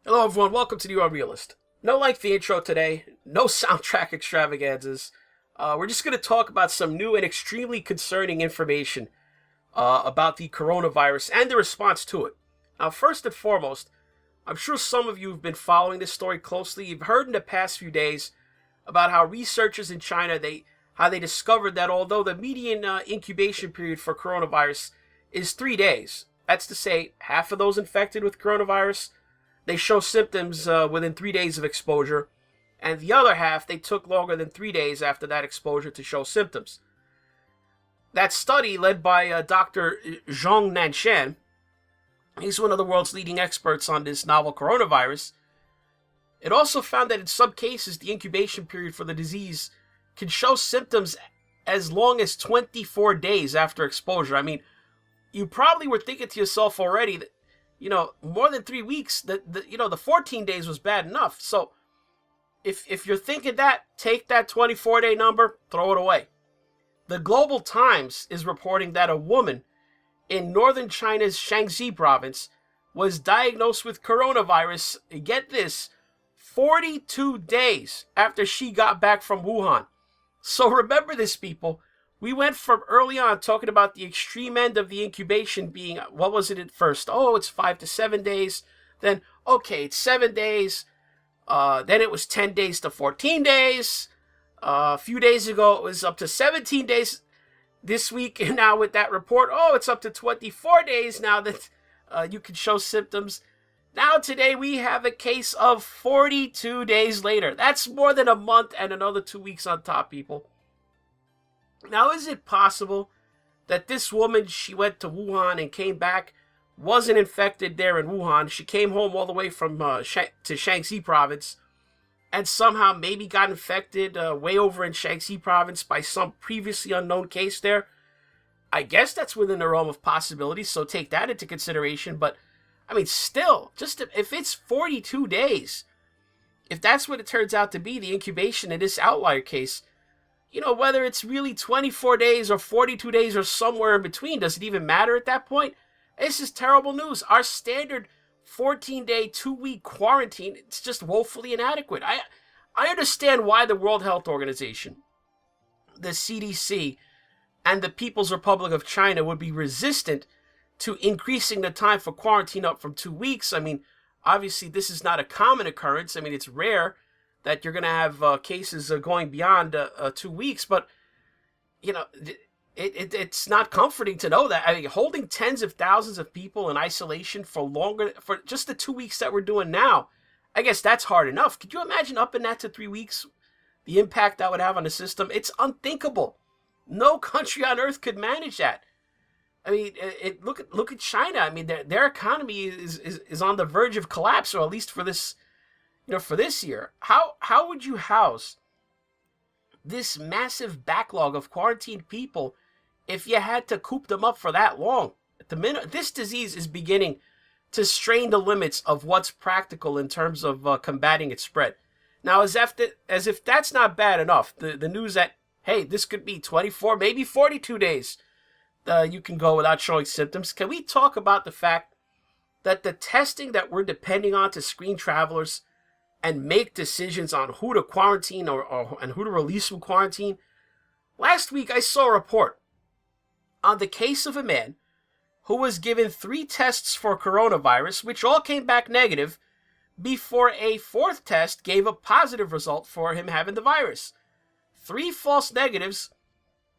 Hello, everyone. Welcome to the Unrealist. No lengthy intro today. No soundtrack extravaganzas. We're just going to talk about some new and extremely concerning information about the coronavirus and the response to it. Now, first and foremost, I'm sure some of you have been following this story closely. You've heard in the past few days about how researchers in China they discovered that although the median incubation period for coronavirus is 3 days, that's to say, half of those infected with coronavirus they show symptoms within 3 days of exposure, and the other half they took longer than 3 days after that exposure to show symptoms. That study, led by Dr. Zhong Nanshan, he's one of the world's leading experts on this novel coronavirus. It also found that in some cases, the incubation period for the disease can show symptoms as long as 24 days after exposure. I mean, you probably were thinking to yourself already that, more than 3 weeks, the 14 days was bad enough. So if you're thinking that, take that 24-day number, throw it away. The Global Times is reporting that a woman in northern China's Shaanxi province was diagnosed with coronavirus, get this, 42 days after she got back from Wuhan. So remember this, people. We went from early on talking about the extreme end of the incubation being, what was it at first? Oh, it's 5 to 7 days. Then, okay, it's 7 days. Then it was 10 days to 14 days. A few days ago, it was up to 17 days. This week, and now with that report, oh, it's up to 24 days now that you can show symptoms. Now today, we have a case of 42 days later. That's more than a month and another 2 weeks on top, people. Now, is it possible that this woman, she went to Wuhan and came back, wasn't infected there in Wuhan? She came home all the way from to Shaanxi province and somehow maybe got infected way over in Shaanxi province by some previously unknown case there? I guess that's within the realm of possibilities, so take that into consideration. But, I mean, still, if it's 42 days, if that's what it turns out to be, the incubation in this outlier case, whether it's really 24 days or 42 days or somewhere in between, does it even matter at that point? This is terrible news. Our standard 14-day, 2-week quarantine, it's just woefully inadequate. I understand why the World Health Organization, the CDC, and the People's Republic of China would be resistant to increasing the time for quarantine up from 2 weeks. I mean, obviously, this is not a common occurrence. I mean, it's rare that you're going to have cases going beyond 2 weeks. But, it's not comforting to know that. I mean, holding tens of thousands of people in isolation for just the 2 weeks that we're doing now, I guess that's hard enough. Could you imagine upping that to 3 weeks? The impact that would have on the system? It's unthinkable. No country on earth could manage that. I mean, look at China. I mean, their economy is on the verge of collapse, or at least for this year. How would you house this massive backlog of quarantined people if you had to coop them up for that long? This disease is beginning to strain the limits of what's practical in terms of combating its spread. Now, as if that's not bad enough, the news that, hey, this could be 24, maybe 42 days you can go without showing symptoms. Can we talk about the fact that the testing that we're depending on to screen travelers and make decisions on who to quarantine and who to release from quarantine? Last week, I saw a report on the case of a man who was given 3 tests for coronavirus, which all came back negative, before a 4th test gave a positive result for him having the virus. 3 false negatives,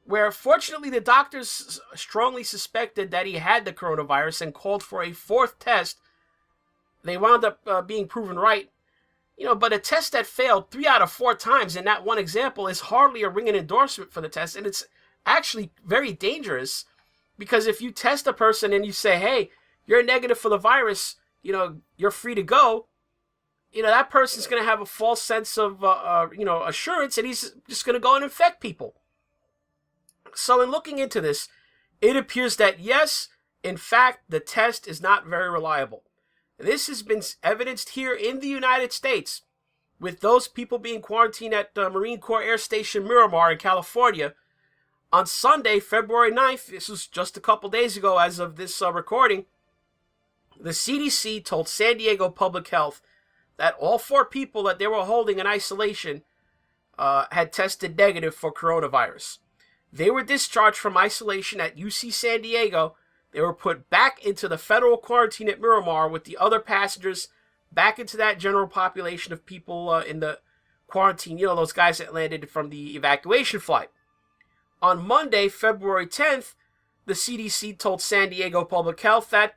where fortunately the doctors strongly suspected that he had the coronavirus and called for a 4th test. They wound up being proven right. But a test that failed 3 out of 4 times in that one example is hardly a ringing endorsement for the test. And it's actually very dangerous, because if you test a person and you say, hey, you're negative for the virus, you're free to go, that person's going to have a false sense of, assurance, and he's just going to go and infect people. So in looking into this, it appears that, yes, in fact, the test is not very reliable. This has been evidenced here in the United States with those people being quarantined at Marine Corps Air Station Miramar in California. On Sunday, February 9th, this was just a couple days ago as of this recording, The CDC told San Diego Public Health that all 4 people that they were holding in isolation had tested negative for coronavirus. They were discharged from isolation at UC San Diego. They were put back into the federal quarantine at Miramar with the other passengers back into that general population of people in the quarantine. You know, those guys that landed from the evacuation flight. On Monday, February 10th, the CDC told San Diego Public Health that,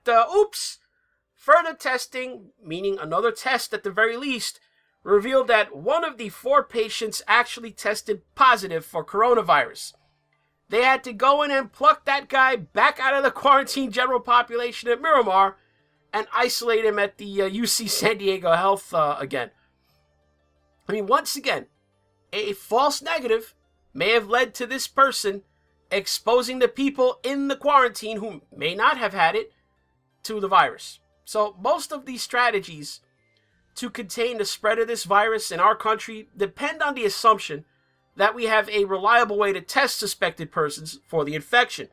further testing, meaning another test at the very least, revealed that one of the 4 patients actually tested positive for coronavirus. They had to go in and pluck that guy back out of the quarantine general population at Miramar and isolate him at the UC San Diego Health again. I mean, once again, a false negative may have led to this person exposing the people in the quarantine who may not have had it to the virus. So most of these strategies to contain the spread of this virus in our country depend on the assumption that we have a reliable way to test suspected persons for the infection.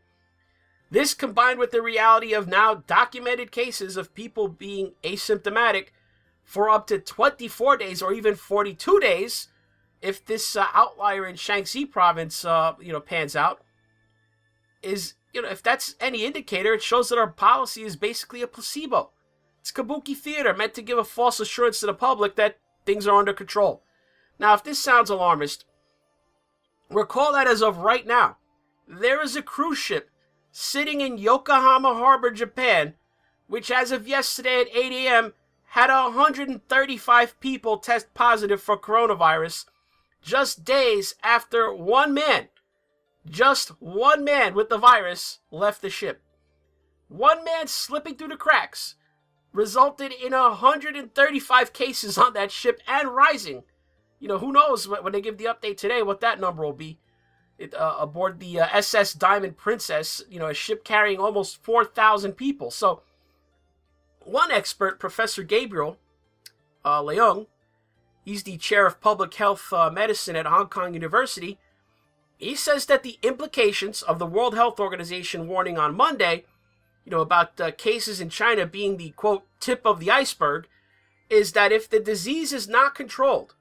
This, combined with the reality of now documented cases of people being asymptomatic for up to 24 days or even 42 days, if this outlier in Shaanxi province, pans out, is, if that's any indicator, it shows that our policy is basically a placebo. It's kabuki theater meant to give a false assurance to the public that things are under control. Now, if this sounds alarmist, recall that as of right now, there is a cruise ship sitting in Yokohama Harbor, Japan, which as of yesterday at 8 a.m. had 135 people test positive for coronavirus just days after just one man with the virus left the ship. One man slipping through the cracks resulted in 135 cases on that ship and rising. Who knows when they give the update today what that number will be. Aboard the SS Diamond Princess, a ship carrying almost 4,000 people. So, one expert, Professor Gabriel Leung, he's the chair of public health medicine at Hong Kong University. He says that the implications of the World Health Organization warning on Monday, about cases in China being the, quote, tip of the iceberg, is that if the disease is not controlled,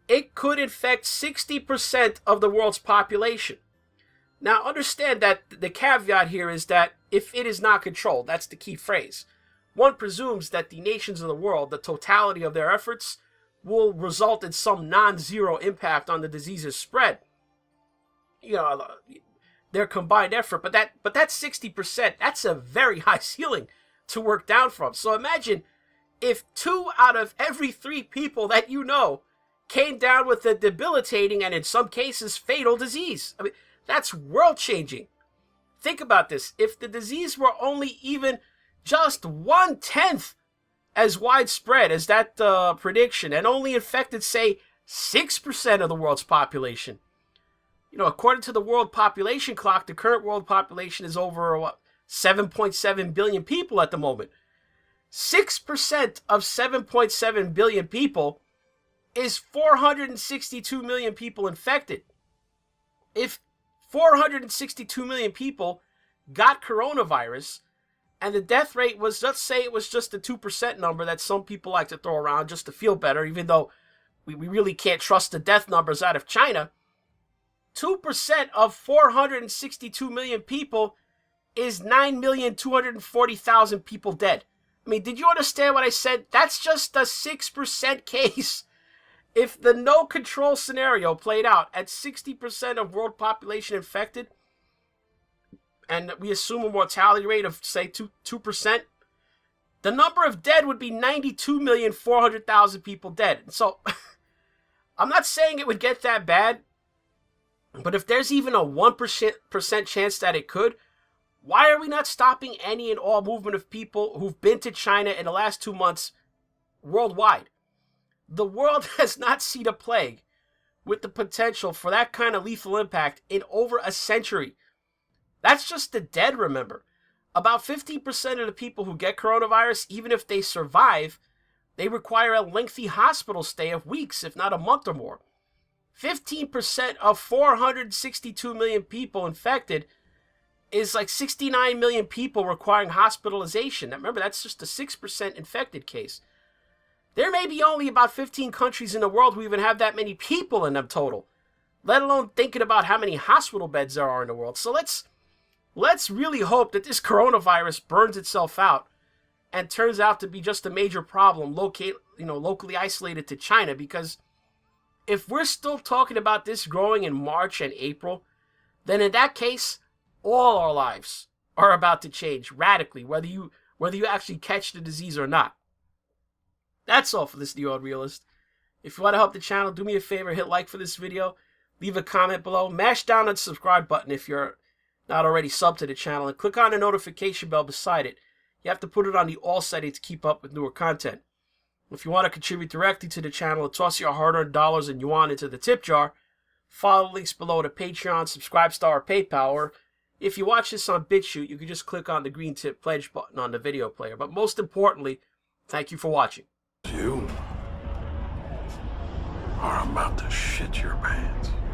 it could infect 60% of the world's population. Now, understand that the caveat here is that if it is not controlled, that's the key phrase. One presumes that the nations of the world, the totality of their efforts, will result in some non-zero impact on the disease's spread. Their combined effort, but that 60%, that's a very high ceiling to work down from. So imagine if 2 out of every 3 people that came down with a debilitating and in some cases fatal disease. I mean, that's world-changing. Think about this. If the disease were only even just 1/10 as widespread as that prediction and only infected, say, 6% of the world's population. According to the World Population Clock, the current world population is over 7.7 billion people at the moment. 6% of 7.7 billion people is 462 million people infected. If 462 million people got coronavirus and the death rate was, let's say it was just a 2% number that some people like to throw around just to feel better, even though we really can't trust the death numbers out of China, 2% of 462 million people is 9,240,000 people dead. I mean, did you understand what I said? That's just a 6% case. If the no control scenario played out at 60% of world population infected, and we assume a mortality rate of, say, 2%, the number of dead would be 92,400,000 people dead. So, I'm not saying it would get that bad, but if there's even a 1% chance that it could, why are we not stopping any and all movement of people who've been to China in the last 2 months worldwide? The world has not seen a plague with the potential for that kind of lethal impact in over a century. That's just the dead, remember. About 15% of the people who get coronavirus, even if they survive, they require a lengthy hospital stay of weeks, if not a month or more. 15% of 462 million people infected is like 69 million people requiring hospitalization. Now, remember, that's just a 6% infected case. There may be only about 15 countries in the world who even have that many people in them total, let alone thinking about how many hospital beds there are in the world. So let's really hope that this coronavirus burns itself out and turns out to be just a major problem locally isolated to China, because if we're still talking about this growing in March and April, then in that case, all our lives are about to change radically, whether you actually catch the disease or not. That's all for this New Old Realist. If you want to help the channel, do me a favor, hit like for this video, leave a comment below, mash down the subscribe button if you're not already subbed to the channel, and click on the notification bell beside it. You have to put it on the all setting to keep up with newer content. If you want to contribute directly to the channel and toss your hard-earned dollars and yuan into the tip jar, follow the links below to Patreon, Subscribestar, or PayPal, or if you watch this on BitChute, you can just click on the green tip pledge button on the video player. But most importantly, thank you for watching. You are about to shit your pants.